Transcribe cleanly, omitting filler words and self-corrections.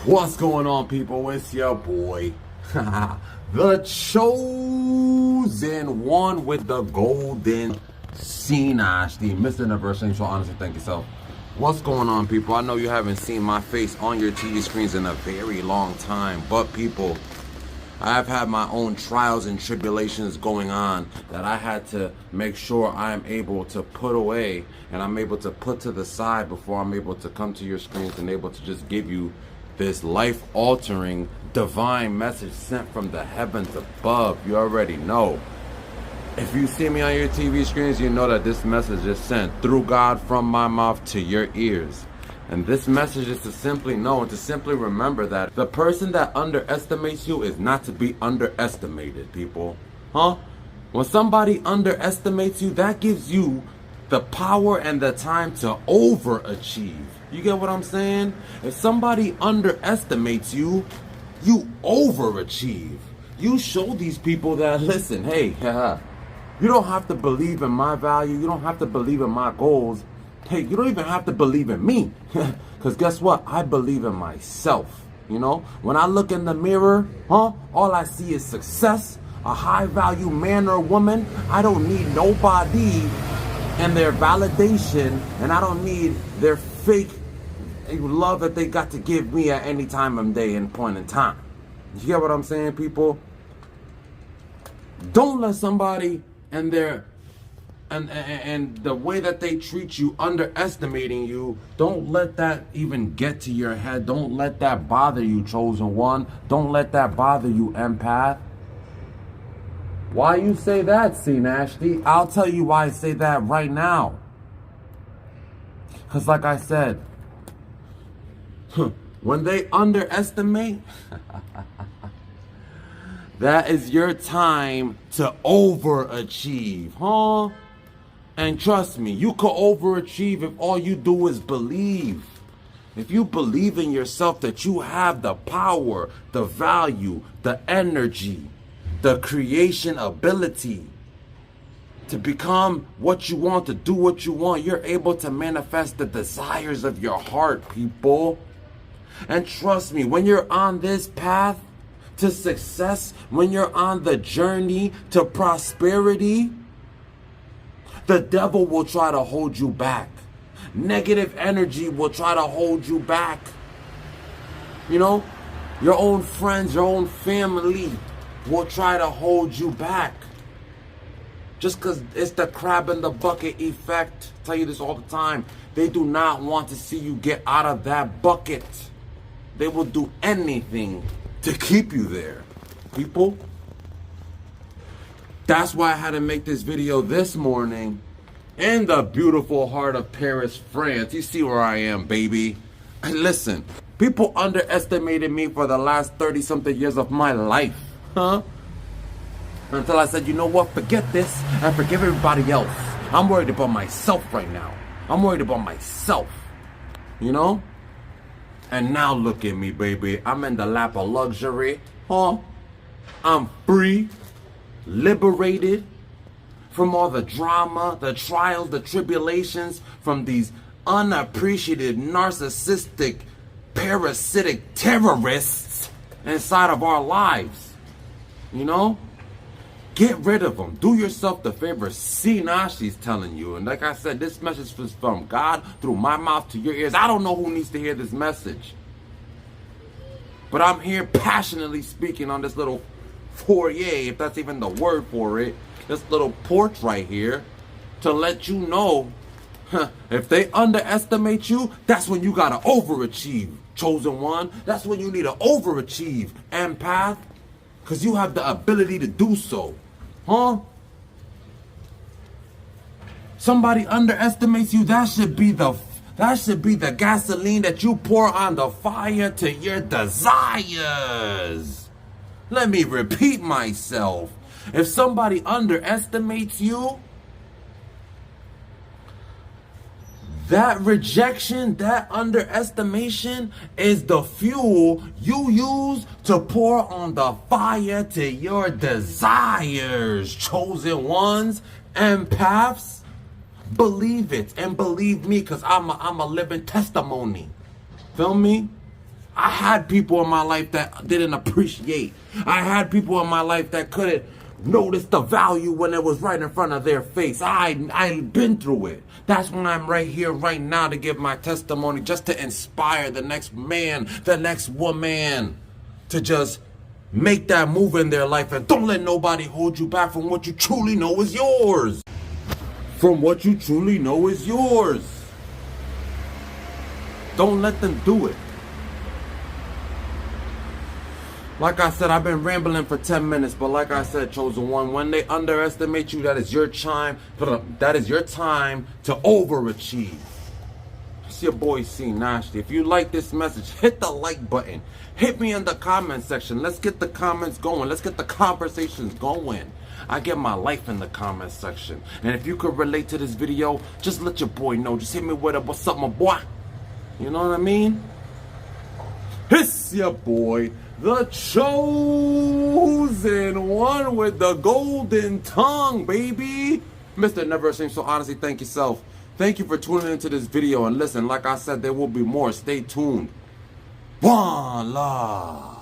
What's going on, people? It's your boy, the chosen one with the golden Sinash, the Mr. Universe. So honestly, thank yourself. What's going on, people? I know you haven't seen my face on your TV screens in a very long time, but people, I've had my own trials and tribulations going on that I had to make sure I'm able to put away and I'm able to put to the side before I'm able to come to your screens and able to just give you this life-altering divine message sent from the heavens above. You already know. If you see me on your TV screens, you know that this message is sent through God from my mouth to your ears. And this message is to simply know and to simply remember that the person that underestimates you is not to be underestimated, people. Huh? When somebody underestimates you, that gives you the power and the time to overachieve. You get what I'm saying? If somebody underestimates you, you overachieve. You show these people that, listen, hey, you don't have to believe in my value. You don't have to believe in my goals. Hey, you don't even have to believe in me. Because guess what? I believe in myself. You know, when I look in the mirror, all I see is success, a high value man or woman. I don't need nobody and their validation, and I don't need their fake love that they got to give me at any time of day and point in time. You get what I'm saying, people? Don't let somebody and their and the way that they treat you, underestimating you, don't let that even get to your head. Don't let that bother you, chosen one. Don't let that bother you, empath. Why you say that, C. Nasty? I'll tell you why I say that right now. Because like I said, when they underestimate, that is your time to overachieve, huh? And trust me, you can overachieve if all you do is believe. If you believe in yourself that you have the power, the value, the energy, the creation ability to become what you want, to do what you want, you're able to manifest the desires of your heart, people. And trust me, when you're on this path to success, when you're on the journey to prosperity, the devil will try to hold you back. Negative energy will try to hold you back. You know, your own friends, your own family will try to hold you back. Just because it's the crab in the bucket effect. I tell you this all the time. They do not want to see you get out of that bucket. They will do anything to keep you there, people. That's why I had to make this video this morning in the beautiful heart of Paris, France. You see where I am, baby. And listen, people underestimated me for the last 30-something years of my life, huh? Until I said, you know what, forget this and forgive everybody else. I'm worried about myself right now. I'm worried about myself, you know? And now look at me, baby. I'm in the lap of luxury, huh? I'm free, liberated from all the drama, the trials, the tribulations, from these unappreciated, narcissistic, parasitic terrorists inside of our lives, you know? Get rid of them. Do yourself the favor. See, now she's telling you. And like I said, this message was from God through my mouth to your ears. I don't know who needs to hear this message. But I'm here passionately speaking on this little foyer, if that's even the word for it. This little porch right here. To let you know, if they underestimate you, that's when you gotta overachieve, chosen one. That's when you need to overachieve, empath. Because you have the ability to do so. Huh? Somebody underestimates you, that should be the gasoline that you pour on the fire to your desires. Let me repeat myself. If somebody underestimates you, that rejection, that underestimation is the fuel you use to pour on the fire to your desires, chosen ones, empaths. Believe it and believe me, because I'm a living testimony. Feel me? I had people in my life that didn't appreciate. I had people in my life that couldn't notice the value when it was right in front of their face. I've been through it. That's why I'm right here right now to give my testimony, just to inspire the next man, the next woman to just make that move in their life, and don't let nobody hold you back from what you truly know is yours. From what you truly know is yours. Don't let them do it. Like I said, I've been rambling for 10 minutes, but like I said, chosen one, when they underestimate you, that is your time. That is your time to overachieve. It's your boy C Nasty. If you like this message, hit the like button. Hit me in the comment section. Let's get the comments going. Let's get the conversations going. I get my life in the comment section. And if you could relate to this video, just let your boy know. Just hit me with a what's up, my boy. You know what I mean? It's your boy, the chosen one with the golden tongue, baby. Mr. Never Ashamed. So honestly, thank yourself. Thank you for tuning into this video. And listen, like I said, there will be more. Stay tuned. One love.